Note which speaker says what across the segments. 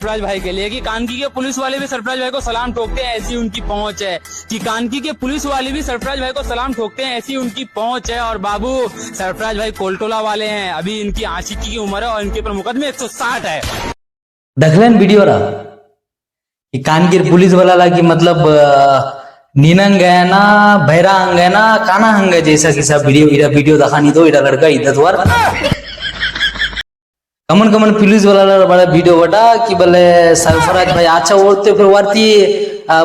Speaker 1: सरफराज भाई के लिए कि कानकी के पुलिस वाले भी सरफराज भाई को सलाम ठोकते हैं, ऐसी उनकी पहुंच है। कि कानकी के पुलिस वाले भी सरफराज भाई को सलाम ठोकते हैं, ऐसी उनकी पहुंच है। और बाबू सरफराज भाई कोलटोला वाले हैं, अभी इनकी आशिकी की उम्र है और इनके ऊपर मुकदमे 160 है।
Speaker 2: देखलेन वीडियो रा कि कानगिर पुलिस वाला ला की मतलब नीनंग है ना बहरा अंग है ना काना अंग है जैसा कि सब वीडियो दिखानी तो इधर लड़का इधर द्वार कमन कमन पुलिस वाला बड़ा वीडियो बटा कि बोले सरफराज भाई अच्छा ओढ़ते फिर वारती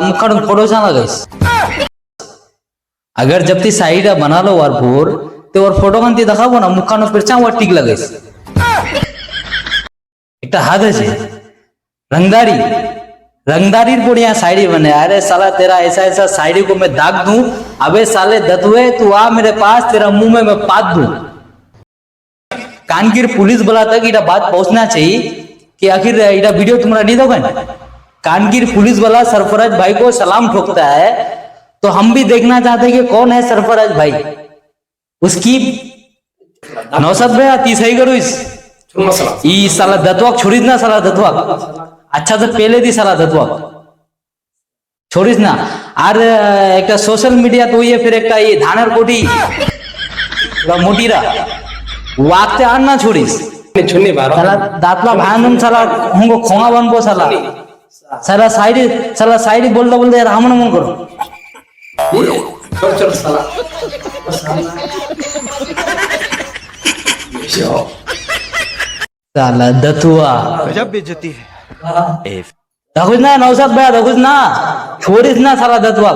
Speaker 2: मुखड़ फोटो चाला गई। अगर जब ती साइड बना लो वारपुर तो और फोटो कांती दिखाबो ना मुखड़ फिर चा वार टिक लगे एक हाथ है रंगदारी रंगदारी बढ़िया साइडी बने। अरे साला तेरा ऐसा ऐसा साइडी को मैं दाग दूं, अबे साले दतुए तू आ मेरे पास, तेरा मुंह में मैं पात दूं। कानगिर पुलिस वाला तक इधर बात पहुंचना चाहिए कि आखिर इधर वीडियो तुम्हारा नहीं दोगे। कानगिर पुलिस वाला सरफराज भाई को सलाम ठोकता है तो हम भी देखना चाहते हैं कि कौन है सरफराज भाई। उसकी नौसत में आती सही करो इस साला दतवाक छोड़ीस ना, साला दतवाक अच्छा से पहले दी साला दतवाक छोड़ीस ना। और एक सोशल मीडिया तो ये फिर एक ये धानर कोटी मोटीरा वाकते आन ना छोड़ीस साला दातला भान साला हमको खोंगा बनबो साला साला साइड बोलते बोलते रामन मन करो साला दतुआ
Speaker 3: गजब बेइज्जती है।
Speaker 2: दखुज ना नौसत भैया दखुज ना छोड़ीस ना साला दतुआ